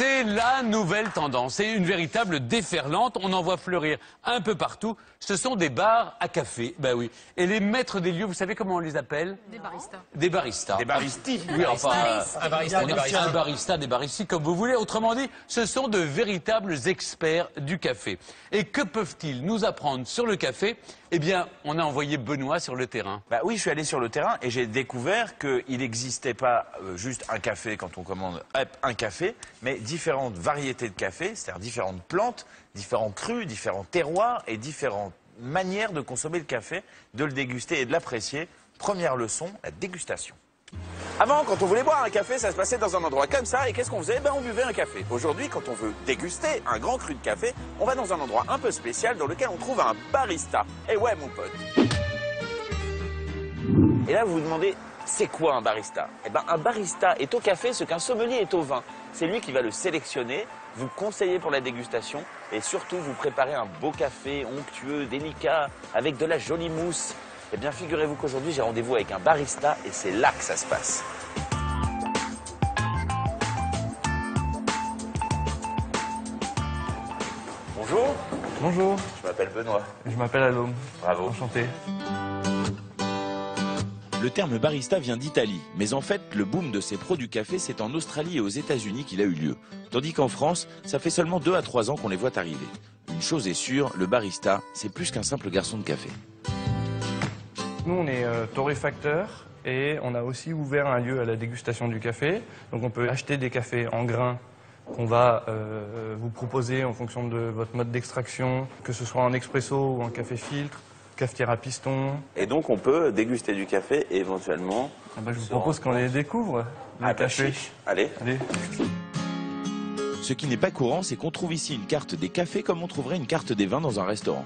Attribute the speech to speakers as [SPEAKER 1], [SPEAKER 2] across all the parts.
[SPEAKER 1] C'est la nouvelle tendance, c'est une véritable déferlante, on en voit fleurir un peu partout. Ce sont des bars à café, bah oui. Et les maîtres des lieux, vous savez comment on les appelle?
[SPEAKER 2] Des baristas.
[SPEAKER 1] Des baristas.
[SPEAKER 3] Des baristis.
[SPEAKER 1] Oui, enfin,
[SPEAKER 3] Un barista, des baristas.
[SPEAKER 1] un barista, des baristis, comme vous voulez. Autrement dit, ce sont de véritables experts du café. Et que peuvent-ils nous apprendre sur le café? Eh bien, on a envoyé Benoît sur le terrain.
[SPEAKER 3] Bah oui, je suis allé sur le terrain et j'ai découvert qu'il n'existait pas juste un café quand on commande un café, mais différentes variétés de café, c'est-à-dire différentes plantes, différents crus, différents terroirs et différentes manières de consommer le café, de le déguster et de l'apprécier. Première leçon, la dégustation. Avant, quand on voulait boire un café, ça se passait dans un endroit comme ça. Et qu'est-ce qu'on faisait? Ben, on buvait un café. Aujourd'hui, quand on veut déguster un grand cru de café, on va dans un endroit un peu spécial dans lequel on trouve un barista. Et ouais, mon pote. Et là, vous vous demandez, c'est quoi un barista? Eh ben, un barista est au café ce qu'un sommelier est au vin. C'est lui qui va le sélectionner, vous conseiller pour la dégustation et surtout vous préparer un beau café onctueux, délicat, avec de la jolie mousse. Eh bien, figurez-vous qu'aujourd'hui, j'ai rendez-vous avec un barista et c'est là que ça se passe. Bonjour.
[SPEAKER 4] Bonjour,
[SPEAKER 3] Je m'appelle Benoît.
[SPEAKER 4] je m'appelle Alom.
[SPEAKER 3] Bravo.
[SPEAKER 4] Enchanté.
[SPEAKER 5] Le terme barista vient d'Italie, mais en fait, le boom de ces produits café, c'est en Australie et aux États-Unis qu'il a eu lieu. Tandis qu'en France, ça fait seulement 2 à 3 ans qu'on les voit arriver. Une chose est sûre, le barista, c'est plus qu'un simple garçon de café.
[SPEAKER 4] Nous, on est torréfacteur et on a aussi ouvert un lieu à la dégustation du café. Donc on peut acheter des cafés en grains qu'on va vous proposer en fonction de votre mode d'extraction, que ce soit en expresso ou en café filtre, cafetière à piston.
[SPEAKER 3] Et donc, on peut déguster du café et éventuellement...
[SPEAKER 4] Je vous propose qu'on les découvre, le café.
[SPEAKER 3] Chiche. Allez.
[SPEAKER 4] Allez.
[SPEAKER 5] Ce qui n'est pas courant, c'est qu'on trouve ici une carte des cafés comme on trouverait une carte des vins dans un restaurant.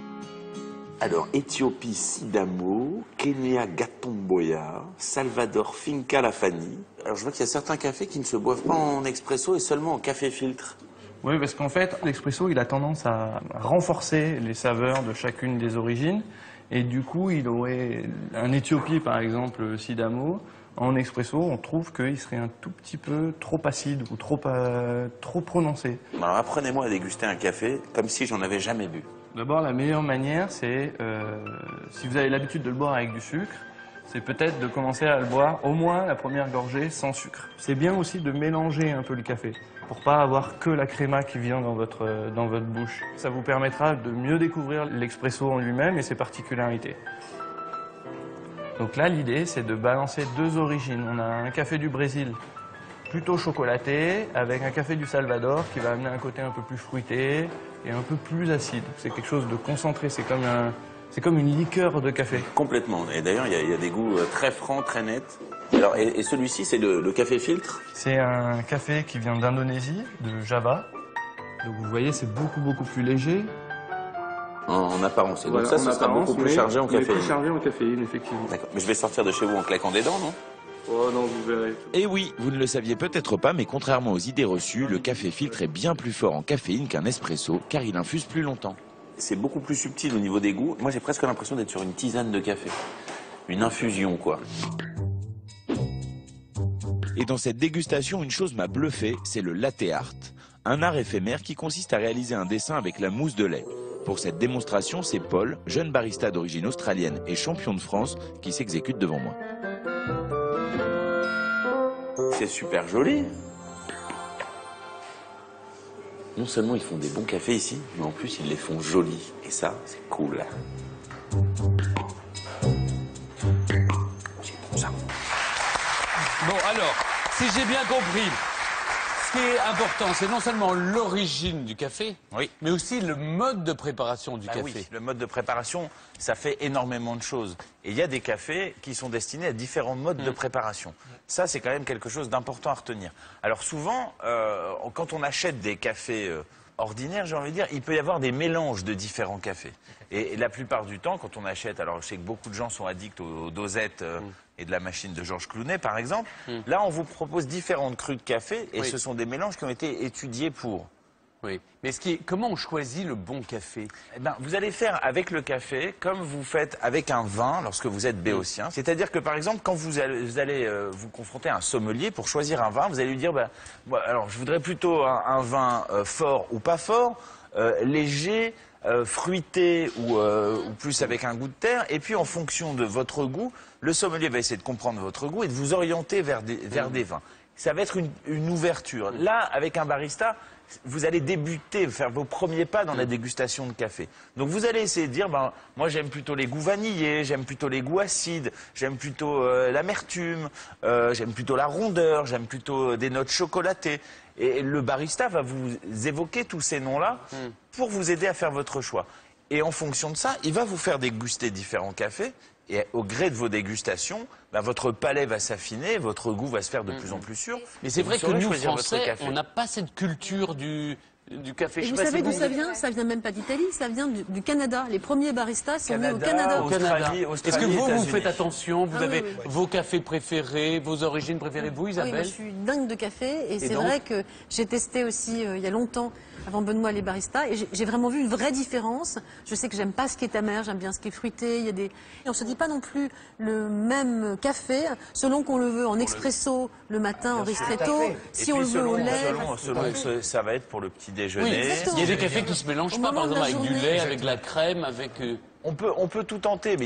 [SPEAKER 6] Alors, Éthiopie, Sidamo, Kenya, Gatomboya, Salvador, Finca Lafani. Alors, je vois qu'il y a certains cafés qui ne se boivent pas en expresso et seulement en café filtre.
[SPEAKER 4] Oui, parce qu'en fait, l'expresso, il a tendance à renforcer les saveurs de chacune des origines. Et du coup, il aurait un Éthiopie, par exemple, Sidamo. En expresso, on trouve qu'il serait un tout petit peu trop acide ou trop prononcé.
[SPEAKER 6] Alors, apprenez-moi à déguster un café comme si j'en avais jamais bu.
[SPEAKER 4] D'abord, la meilleure manière, c'est, si vous avez l'habitude de le boire avec du sucre, c'est peut-être de commencer à le boire au moins la première gorgée sans sucre. C'est bien aussi de mélanger un peu le café pour pas avoir que la créma qui vient dans votre bouche. Ça vous permettra de mieux découvrir l'expresso en lui-même et ses particularités. Donc là, l'idée, c'est de balancer 2 origines. On a un café du Brésil plutôt chocolaté avec un café du Salvador qui va amener un côté un peu plus fruité et un peu plus acide. C'est quelque chose de concentré, c'est comme une liqueur de café.
[SPEAKER 6] Complètement. Et d'ailleurs, il y a des goûts très francs, très nets. Alors, et celui-ci, c'est le café filtre?
[SPEAKER 4] C'est un café qui vient d'Indonésie, de Java. Donc vous voyez, c'est beaucoup plus léger.
[SPEAKER 6] En apparence. Et donc
[SPEAKER 4] Voilà,
[SPEAKER 6] ça, ce sera beaucoup plus chargé en caféine.
[SPEAKER 4] Plus chargé en caféine, effectivement.
[SPEAKER 6] D'accord. Mais je vais sortir de chez vous en claquant des dents, non?
[SPEAKER 4] Oh non, vous verrez.
[SPEAKER 5] Et oui, vous ne le saviez peut-être pas, mais contrairement aux idées reçues, le café filtre est bien plus fort en caféine qu'un espresso, car il infuse plus longtemps.
[SPEAKER 6] C'est beaucoup plus subtil au niveau des goûts. Moi, j'ai presque l'impression d'être sur une tisane de café. Une infusion, quoi.
[SPEAKER 5] Et dans cette dégustation, une chose m'a bluffé, c'est le latte art. Un art éphémère qui consiste à réaliser un dessin avec la mousse de lait. Pour cette démonstration, c'est Paul, jeune barista d'origine australienne et champion de France, qui s'exécute devant moi.
[SPEAKER 6] C'est super joli. Non seulement ils font des bons cafés ici, mais en plus ils les font jolis. Et ça, c'est cool. C'est bon ça.
[SPEAKER 1] Bon, alors, si j'ai bien compris, ce qui est important, c'est non seulement l'origine du café,
[SPEAKER 3] Oui.
[SPEAKER 1] mais aussi le mode de préparation du
[SPEAKER 3] Bah
[SPEAKER 1] café.
[SPEAKER 3] oui, le mode de préparation, ça fait énormément de choses. Et il y a des cafés qui sont destinés à différents modes de préparation. Ça, c'est quand même quelque chose d'important à retenir. Alors souvent, quand on achète des cafés ordinaires, j'ai envie de dire, il peut y avoir des mélanges de différents cafés. Et la plupart du temps, quand on achète, alors je sais que beaucoup de gens sont addicts aux dosettes et de la machine de Georges Clooney, par exemple. Là, on vous propose différentes crus de café et ce sont des mélanges qui ont été étudiés pour
[SPEAKER 1] Oui. Mais comment on choisit le bon café?
[SPEAKER 3] Eh ben, vous allez faire avec le café comme vous faites avec un vin lorsque vous êtes béotien. C'est-à-dire que par exemple, quand vous allez vous confronter à un sommelier pour choisir un vin, vous allez lui dire alors je voudrais plutôt un vin fort ou pas fort, léger, fruité ou plus avec un goût de terre. Et puis en fonction de votre goût, le sommelier va essayer de comprendre votre goût et de vous orienter vers des vins. Ça va être une ouverture. Là, avec un barista, vous allez débuter, faire vos premiers pas dans la dégustation de café. Donc vous allez essayer de dire, moi j'aime plutôt les goûts vanillés, j'aime plutôt les goûts acides, j'aime plutôt l'amertume, j'aime plutôt la rondeur, j'aime plutôt des notes chocolatées. Et le barista va vous évoquer tous ces noms-là pour vous aider à faire votre choix. Et en fonction de ça, il va vous faire déguster différents cafés. Et au gré de vos dégustations, votre palais va s'affiner, votre goût va se faire de plus en plus sûr.
[SPEAKER 1] Mais c'est vrai que nous, Français, on n'a pas cette culture du café.
[SPEAKER 2] Et vous savez d'où ça vient? Ça vient même pas d'Italie, ça vient du Canada. Les premiers baristas sont nés au Canada.
[SPEAKER 1] Est-ce que vous faites attention? Vous avez vos cafés préférés, vos origines préférées, vous, Isabelle?
[SPEAKER 2] Oui, moi, je suis dingue de café et c'est vrai que j'ai testé aussi il y a longtemps, avant Benoît, les baristas, et j'ai vraiment vu une vraie différence. Je sais que j'aime pas ce qui est amer, j'aime bien ce qui est fruité. Et on se dit pas non plus le même café selon qu'on le veut en expresso le matin, en ristretto, si on le veut au lait.
[SPEAKER 3] Selon ça va être pour le petit déjeuner.
[SPEAKER 1] Il y a des cafés qui se mélangent pas, par exemple avec du lait, avec de la crème, avec...
[SPEAKER 3] On peut tout tenter, mais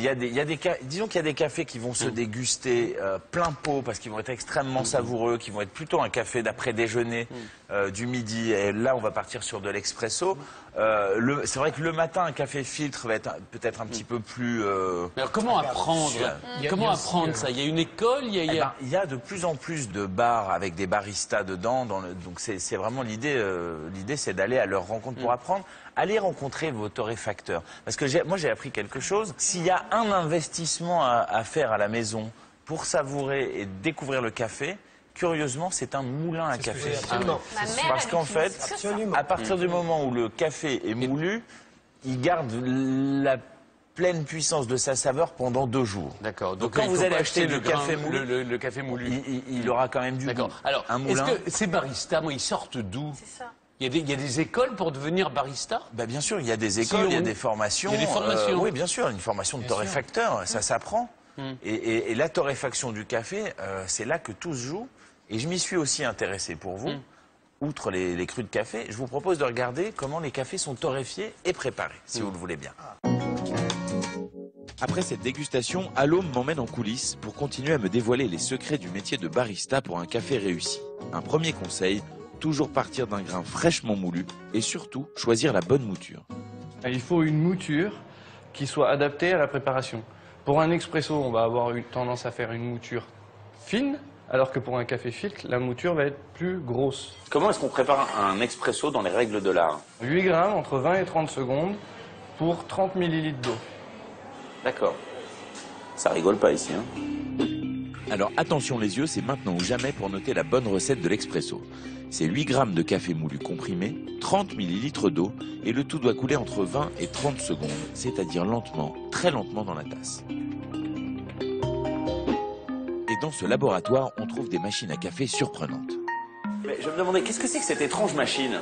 [SPEAKER 3] disons qu'il y a des cafés qui vont se déguster plein pot parce qu'ils vont être extrêmement savoureux, qui vont être plutôt un café d'après-déjeuner du midi. Et là, on va partir sur de l'expresso. C'est vrai que le matin, un café filtre va être peut-être un petit peu plus...
[SPEAKER 1] Mais alors comment apprendre ça? Il y a une école, il
[SPEAKER 3] y a de plus en plus de bars avec des baristas dedans. Donc c'est vraiment l'idée. L'idée, c'est d'aller à leur rencontre pour apprendre. Allez rencontrer vos torréfacteurs. Parce que moi, j'ai appris quelque chose. S'il y a un investissement à faire à la maison pour savourer et découvrir le café, curieusement, c'est un moulin à café. Parce qu'en fait, à partir du moment où le café est moulu, il garde la pleine puissance de sa saveur pendant 2 jours.
[SPEAKER 1] D'accord.
[SPEAKER 3] Donc quand vous allez acheter le café moulu, il aura quand même du goût.
[SPEAKER 1] Alors, est-ce que ces baristas, ils sortent d'où? C'est ça. Il y a des écoles pour devenir barista?
[SPEAKER 3] Bien sûr, il y a des écoles, il y a des formations.
[SPEAKER 1] Il y a des formations.
[SPEAKER 3] Oui, bien sûr, une formation de torréfacteur, ça s'apprend. Et la torréfaction du café, c'est là que tout se joue. Et je m'y suis aussi intéressé pour vous. Outre les crus de café, je vous propose de regarder comment les cafés sont torréfiés et préparés, si vous le voulez bien.
[SPEAKER 5] Après cette dégustation, Alom m'emmène en coulisses pour continuer à me dévoiler les secrets du métier de barista pour un café réussi. Un premier conseil, toujours partir d'un grain fraîchement moulu et surtout choisir la bonne mouture.
[SPEAKER 4] Il faut une mouture qui soit adaptée à la préparation. Pour un expresso, on va avoir une tendance à faire une mouture fine, alors que pour un café filtre, la mouture va être plus grosse.
[SPEAKER 6] Comment est-ce qu'on prépare un expresso dans les règles de l'art?
[SPEAKER 4] 8 grammes, entre 20 et 30 secondes, pour 30 millilitres d'eau.
[SPEAKER 6] D'accord. Ça rigole pas ici, hein?
[SPEAKER 5] Alors attention les yeux, c'est maintenant ou jamais pour noter la bonne recette de l'expresso. C'est 8 grammes de café moulu comprimé, 30 millilitres d'eau, et le tout doit couler entre 20 et 30 secondes, c'est-à-dire lentement, très lentement dans la tasse. Et dans ce laboratoire, on trouve des machines à café surprenantes.
[SPEAKER 6] Mais je me demandais, qu'est-ce que c'est que cette étrange machine?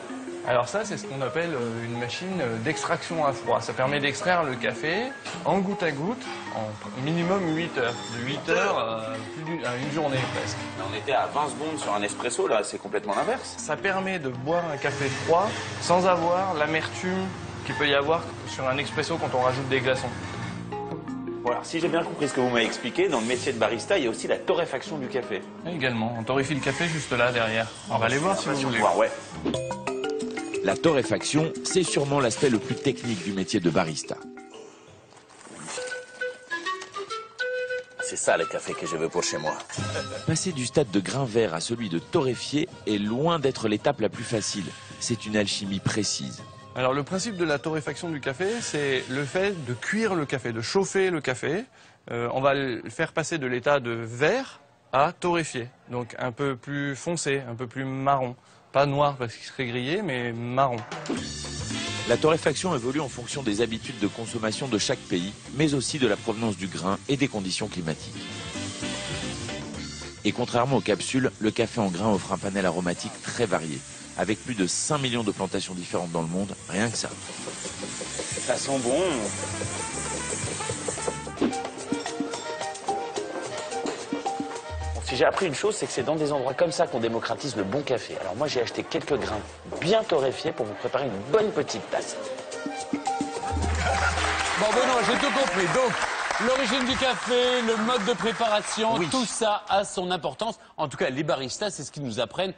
[SPEAKER 4] Alors ça, c'est ce qu'on appelle une machine d'extraction à froid. Ça permet d'extraire le café en goutte à goutte en minimum 8 heures. De 8 heures à une journée presque.
[SPEAKER 6] On était à 20 secondes sur un espresso, là, c'est complètement l'inverse.
[SPEAKER 4] Ça permet de boire un café froid sans avoir l'amertume qu'il peut y avoir sur un expresso quand on rajoute des glaçons.
[SPEAKER 6] Bon, alors, si j'ai bien compris ce que vous m'avez expliqué, dans le métier de barista, il y a aussi la torréfaction du café.
[SPEAKER 4] Et également, on torréfie le café juste là derrière. On va aller voir si vous voulez.
[SPEAKER 6] Ouais.
[SPEAKER 5] La torréfaction, c'est sûrement l'aspect le plus technique du métier de barista.
[SPEAKER 6] C'est ça le café que je veux pour chez moi.
[SPEAKER 5] Passer du stade de grain vert à celui de torréfier est loin d'être l'étape la plus facile. C'est une alchimie précise.
[SPEAKER 4] Alors le principe de la torréfaction du café, c'est le fait de cuire le café, de chauffer le café. On va le faire passer de l'état de vert à torréfié, donc un peu plus foncé, un peu plus marron. Pas noir parce qu'il serait grillé, mais marron.
[SPEAKER 5] La torréfaction évolue en fonction des habitudes de consommation de chaque pays, mais aussi de la provenance du grain et des conditions climatiques. Et contrairement aux capsules, le café en grains offre un panel aromatique très varié. Avec plus de 5 millions de plantations différentes dans le monde, rien que ça.
[SPEAKER 3] Ça sent bon. Si j'ai appris une chose, c'est que c'est dans des endroits comme ça qu'on démocratise le bon café. Alors moi, j'ai acheté quelques grains bien torréfiés pour vous préparer une bonne petite tasse.
[SPEAKER 1] Bon, Benoît, j'ai tout compris. Donc, l'origine du café, le mode de préparation,
[SPEAKER 3] Oui.
[SPEAKER 1] tout ça a son importance. En tout cas, les baristas, c'est ce qu'ils nous apprennent.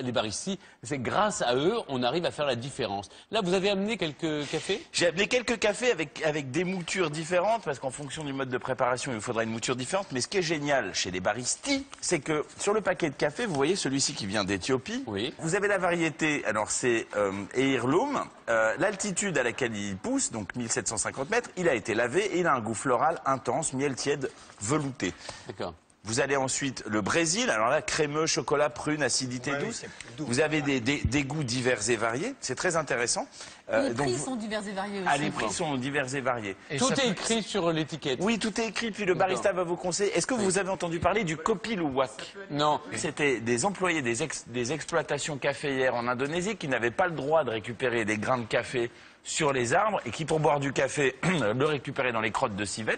[SPEAKER 1] Les baristis, c'est grâce à eux, on arrive à faire la différence. Là, vous avez amené quelques cafés?
[SPEAKER 3] J'ai amené quelques cafés avec des moutures différentes, parce qu'en fonction du mode de préparation, il vous faudra une mouture différente. Mais ce qui est génial chez les baristis, c'est que sur le paquet de café, vous voyez celui-ci qui vient d'Éthiopie.
[SPEAKER 1] Oui.
[SPEAKER 3] Vous avez la variété, alors c'est Heirloom, l'altitude à laquelle il pousse, donc 1750 mètres, il a été lavé et il a un goût floral intense, miel tiède, velouté.
[SPEAKER 1] D'accord.
[SPEAKER 3] Vous allez ensuite le Brésil, alors là, crémeux, chocolat, prune, acidité douce. Vous avez des goûts divers et variés, c'est très intéressant.
[SPEAKER 2] Les prix sont divers et variés aussi.
[SPEAKER 3] Les prix sont divers et variés.
[SPEAKER 1] Tout est écrit sur l'étiquette.
[SPEAKER 3] Oui, tout est écrit, puis le barista va vous conseiller. Est-ce que vous avez entendu parler du kopi luwak?
[SPEAKER 1] Non.
[SPEAKER 3] C'était des employés des exploitations caféières en Indonésie qui n'avaient pas le droit de récupérer des grains de café sur les arbres et qui, pour boire du café, le récupéraient dans les crottes de civet.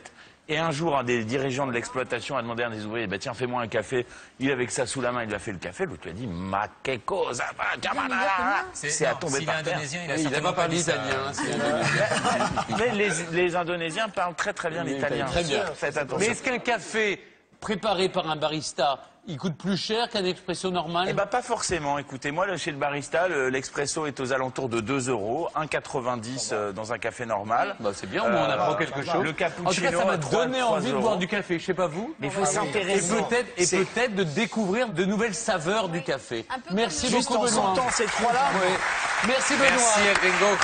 [SPEAKER 3] Et un jour, un des dirigeants de l'exploitation a demandé à un des ouvriers, tiens, fais-moi un café. Il avait que ça sous la main, il lui a fait le café. L'autre lui a dit, ma que cosa, c'est à tomber par terre.
[SPEAKER 1] Il n'a pas parlé italien.
[SPEAKER 3] Mais les Indonésiens parlent très très bien l'italien.
[SPEAKER 1] Très bien.
[SPEAKER 3] Faites attention.
[SPEAKER 1] Mais est-ce qu'un café préparé par un barista, il coûte plus cher qu'un expresso normal?
[SPEAKER 3] Eh ben pas forcément. Écoutez, moi chez le barista, l'expresso est aux alentours de 2 €, 1,90 dans un café normal.
[SPEAKER 1] Bah, c'est bien, au moins on apprend quelque chose.
[SPEAKER 3] Le
[SPEAKER 1] En tout cas,
[SPEAKER 3] cappuccino,
[SPEAKER 1] ça m'a
[SPEAKER 3] à
[SPEAKER 1] donné
[SPEAKER 3] 3
[SPEAKER 1] envie de
[SPEAKER 3] €.
[SPEAKER 1] boire du café, je sais pas vous.
[SPEAKER 3] Mais il faut s'intéresser.
[SPEAKER 1] Et peut-être de découvrir de nouvelles saveurs du café. Merci
[SPEAKER 3] Juste
[SPEAKER 1] beaucoup,
[SPEAKER 3] en
[SPEAKER 1] Benoît.
[SPEAKER 3] sentant ces trois-là.
[SPEAKER 1] Oui. Merci, Benoît.
[SPEAKER 7] Merci, Gringo.